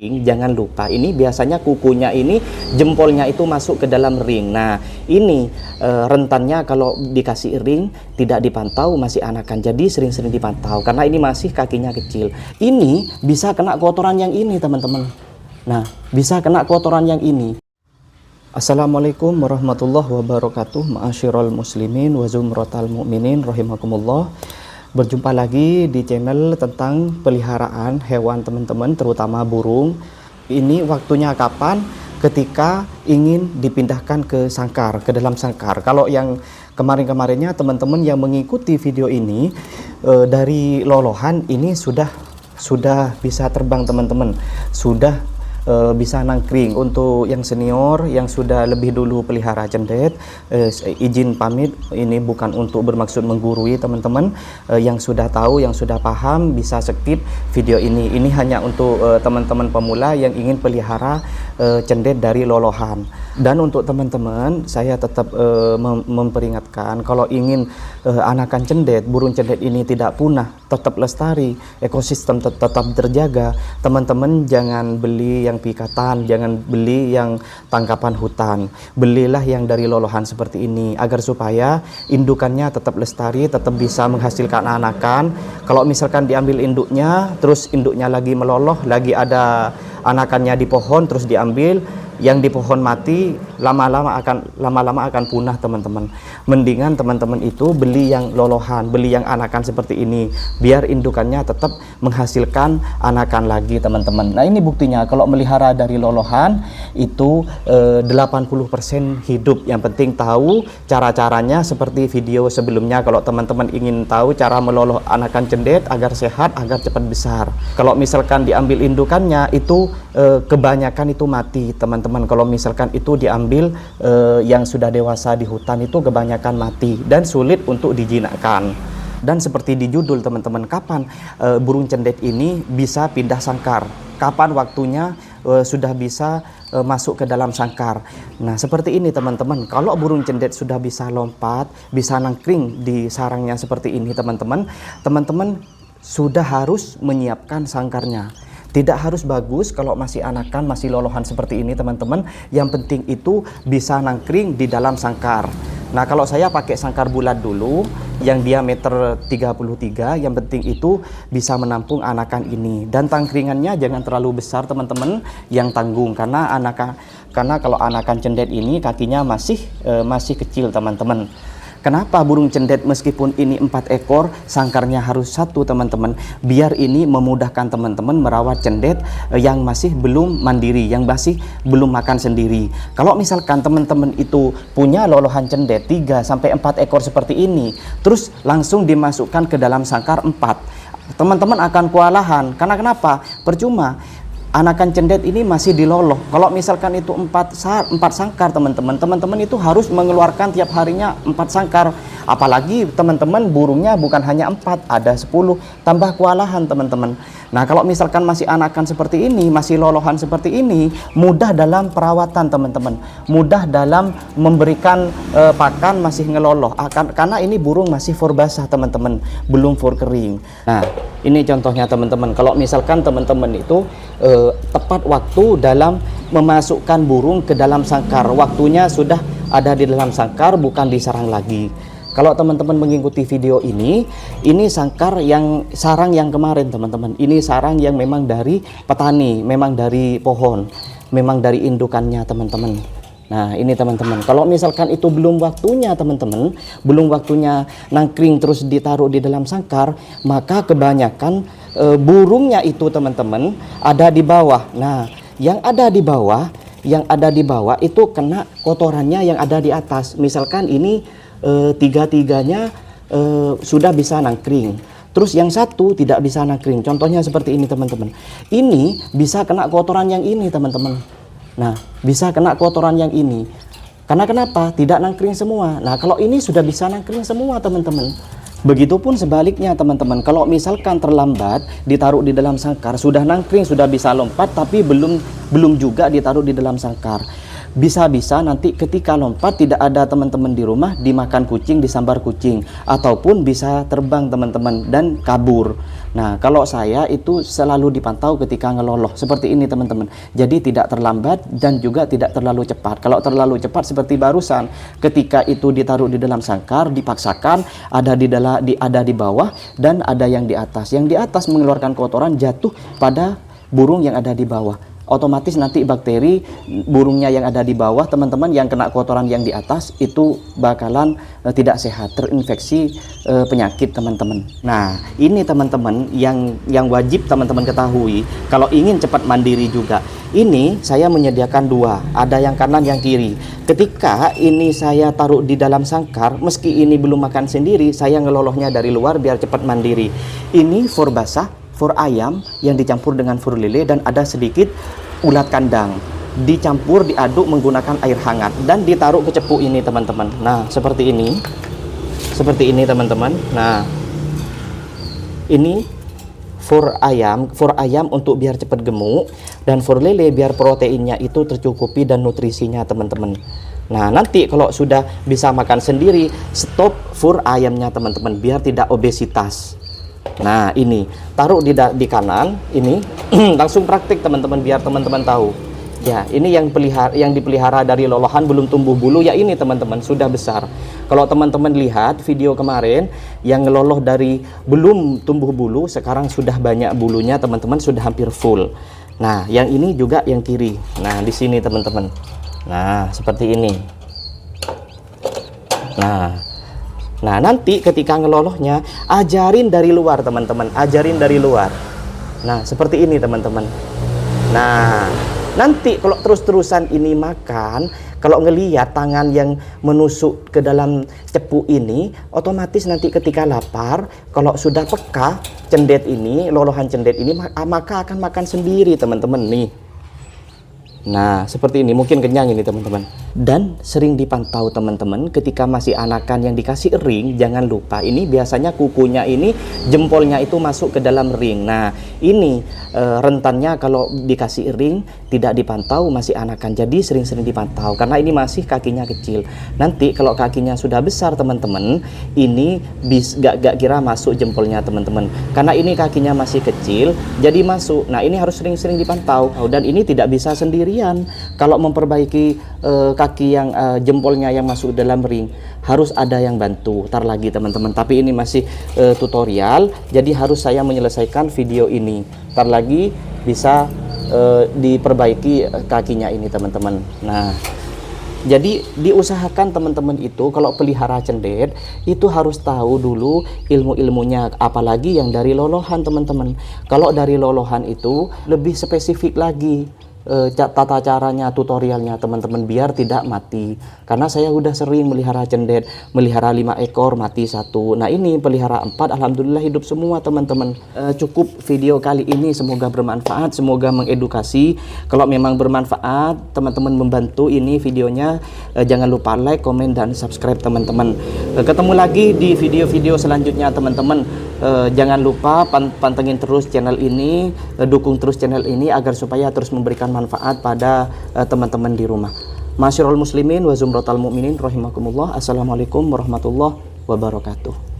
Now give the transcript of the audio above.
Jangan lupa, ini biasanya kukunya ini, jempolnya itu masuk ke dalam ring. Nah, ini rentannya kalau dikasih ring tidak dipantau masih anakan. Jadi sering-sering dipantau karena ini masih kakinya kecil. Ini bisa kena kotoran yang ini, teman-teman. Nah, bisa kena kotoran yang ini. Assalamualaikum warahmatullahi wabarakatuh. Ma'asyiral muslimin wa zumratal mu'minin rahimakumullah. Berjumpa lagi di channel tentang peliharaan hewan teman-teman, terutama burung. Ini waktunya kapan? Ketika ingin dipindahkan ke sangkar, ke dalam sangkar. Kalau yang kemarin-kemarinnya teman-teman yang mengikuti video ini dari lolohan ini sudah bisa terbang teman-teman, sudah bisa nangkring. Untuk yang senior yang sudah lebih dulu pelihara cendet, izin pamit, ini bukan untuk bermaksud menggurui teman-teman. Yang sudah tahu, yang sudah paham bisa skip video ini. Ini hanya untuk teman-teman pemula yang ingin pelihara cendet dari lolohan. Dan untuk teman-teman, saya tetap memperingatkan, kalau ingin anakan cendet, burung cendet ini tidak punah, tetap lestari, ekosistem tetap terjaga, teman-teman jangan beli yang pikatan, jangan beli yang tangkapan hutan. Belilah yang dari lolohan seperti ini agar supaya indukannya tetap lestari, tetap bisa menghasilkan anakan. Kalau misalkan diambil induknya, terus induknya lagi meloloh, lagi ada anakannya di pohon, terus diambil, yang di pohon mati, lama-lama akan punah teman-teman. Mendingan teman-teman itu beli yang lolohan, beli yang anakan seperti ini, biar indukannya tetap menghasilkan anakan lagi teman-teman. Nah, ini buktinya kalau melihara dari lolohan itu 80% hidup. Yang penting tahu cara-caranya seperti video sebelumnya. Kalau teman-teman ingin tahu cara meloloh anakan cendet agar sehat, agar cepat besar. Kalau misalkan diambil indukannya itu kebanyakan itu mati teman-teman. Kalau misalkan itu diambil yang sudah dewasa di hutan itu kebanyakan mati dan sulit untuk dijinakkan. Dan seperti di judul teman-teman, kapan burung cendet ini bisa pindah sangkar, kapan waktunya sudah bisa masuk ke dalam sangkar. Nah, seperti ini teman-teman, kalau burung cendet sudah bisa lompat, bisa nangkring di sarangnya seperti ini teman-teman, teman-teman sudah harus menyiapkan sangkarnya. Tidak harus bagus kalau masih anakan, masih lolohan seperti ini teman-teman. Yang penting itu bisa nangkring di dalam sangkar. Nah, kalau saya pakai sangkar bulat dulu yang diameter 33, yang penting itu bisa menampung anakan ini. Dan tangkringannya jangan terlalu besar teman-teman, yang tanggung, karena kalau anakan cendet ini kakinya masih kecil teman-teman. Kenapa burung cendet meskipun ini 4 ekor, sangkarnya harus 1 teman-teman? Biar ini memudahkan teman-teman merawat cendet yang masih belum mandiri, yang masih belum makan sendiri. Kalau misalkan teman-teman itu punya lolohan cendet 3-4 ekor seperti ini, terus langsung dimasukkan ke dalam sangkar 4, teman-teman akan kewalahan. Karena kenapa? Percuma. Anakan cendet ini masih diloloh. Kalau misalkan itu 4 sangkar teman-teman itu harus mengeluarkan tiap harinya 4 sangkar. Apalagi teman-teman burungnya bukan hanya 4, ada 10, tambah kewalahan teman-teman. Nah, kalau misalkan masih anakan seperti ini, masih lolohan seperti ini, mudah dalam perawatan teman-teman, mudah dalam memberikan pakan, masih ngeloloh. Karena ini burung masih for basah teman-teman, belum for kering. Nah, ini contohnya teman-teman. Kalau misalkan teman-teman itu tepat waktu dalam memasukkan burung ke dalam sangkar, waktunya sudah ada di dalam sangkar, bukan di sarang lagi. Kalau teman-teman mengikuti video ini sarang yang kemarin teman-teman, ini sarang yang memang dari petani, memang dari pohon, memang dari indukannya teman-teman. Nah, ini teman-teman, kalau misalkan itu belum waktunya teman-teman, belum waktunya nangkring terus ditaruh di dalam sangkar, maka kebanyakan burungnya itu teman-teman ada di bawah. Nah, yang ada di bawah itu kena kotorannya yang ada di atas. Misalkan ini tiga-tiganya sudah bisa nangkring, terus yang satu tidak bisa nangkring. Contohnya seperti ini teman-teman, ini bisa kena kotoran yang ini teman-teman. Nah, bisa kena kotoran yang ini. Karena kenapa? Tidak nangkring semua. Nah, kalau ini sudah bisa nangkring semua teman-teman. Begitupun sebaliknya teman-teman, kalau misalkan terlambat ditaruh di dalam sangkar, sudah nangkring, sudah bisa lompat, tapi belum juga ditaruh di dalam sangkar. bisa-bisa nanti ketika lompat tidak ada teman-teman di rumah, dimakan kucing, disambar kucing, ataupun bisa terbang teman-teman dan kabur. Nah, kalau saya itu selalu dipantau ketika ngeloloh seperti ini teman-teman. Jadi tidak terlambat dan juga tidak terlalu cepat. Kalau terlalu cepat seperti barusan, ketika itu ditaruh di dalam sangkar, dipaksakan ada di bawah dan ada yang di atas. Yang di atas mengeluarkan kotoran jatuh pada burung yang ada di bawah. Otomatis nanti bakteri burungnya yang ada di bawah teman-teman yang kena kotoran yang di atas itu bakalan tidak sehat, terinfeksi penyakit teman-teman. Nah, ini teman-teman yang wajib teman-teman ketahui kalau ingin cepat mandiri juga. Ini saya menyediakan dua, ada yang kanan yang kiri. Ketika ini saya taruh di dalam sangkar, meski ini belum makan sendiri, saya ngelolohnya dari luar biar cepat mandiri. Ini fur basah, fur ayam yang dicampur dengan fur lele dan ada sedikit ulat kandang, dicampur diaduk menggunakan air hangat dan ditaruh ke cepu ini teman-teman. Nah, seperti ini teman-teman. Nah, ini fur ayam untuk biar cepat gemuk, dan fur lele biar proteinnya itu tercukupi dan nutrisinya teman-teman. Nah, nanti kalau sudah bisa makan sendiri, stop fur ayamnya teman-teman biar tidak obesitas. Nah, ini taruh di kanan ini langsung praktik teman-teman biar teman-teman tahu. Ya, ini yang dipelihara dari lolohan belum tumbuh bulu ya, ini teman-teman sudah besar. Kalau teman-teman lihat video kemarin yang ngeloloh dari belum tumbuh bulu, sekarang sudah banyak bulunya teman-teman, sudah hampir full. Nah, yang ini juga yang kiri. Nah, di sini teman-teman. Nah, seperti ini. Nah, nanti ketika ngelolohnya, ajarin dari luar teman-teman, ajarin dari luar. Nah, seperti ini teman-teman. Nah, nanti kalau terus-terusan ini makan, kalau ngelihat tangan yang menusuk ke dalam cepu ini, otomatis nanti ketika lapar, kalau sudah peka cendet ini, lolohan cendet ini, maka akan makan sendiri teman-teman nih. Nah, seperti ini, mungkin kenyang ini teman-teman. Dan sering dipantau teman-teman ketika masih anakan yang dikasih ring, jangan lupa ini biasanya kukunya ini, jempolnya itu masuk ke dalam ring. Nah, ini rentannya kalau dikasih ring tidak dipantau masih anakan, jadi sering-sering dipantau karena ini masih kakinya kecil. Nanti kalau kakinya sudah besar teman-teman, ini gak kira masuk jempolnya teman-teman, karena ini kakinya masih kecil jadi masuk. Nah, ini harus sering-sering dipantau, dan ini tidak bisa sendirian. Kalau memperbaiki kaki yang jempolnya yang masuk dalam ring, harus ada yang bantu. Ntar lagi teman-teman, tapi ini masih tutorial, jadi harus saya menyelesaikan video ini. Ntar lagi bisa diperbaiki kakinya ini teman-teman. Nah, jadi diusahakan teman-teman itu kalau pelihara cendet itu harus tahu dulu ilmu-ilmunya, apalagi yang dari lolohan teman-teman. Kalau dari lolohan itu lebih spesifik lagi tata caranya, tutorialnya teman-teman biar tidak mati. Karena saya udah sering melihara cendet, melihara 5 ekor mati 1. Nah, ini pelihara 4, alhamdulillah hidup semua teman-teman. Cukup video kali ini, semoga bermanfaat, semoga mengedukasi. Kalau memang bermanfaat, teman-teman membantu ini videonya, jangan lupa like, komen, dan subscribe teman-teman. Ketemu lagi di video-video selanjutnya teman-teman. Jangan lupa pantengin terus channel ini, dukung terus channel ini agar supaya terus memberikan manfaat pada teman-teman di rumah. Masyarul muslimin wa zumratal mu'minin rahimakumullah. Assalamualaikum warahmatullahi wabarakatuh.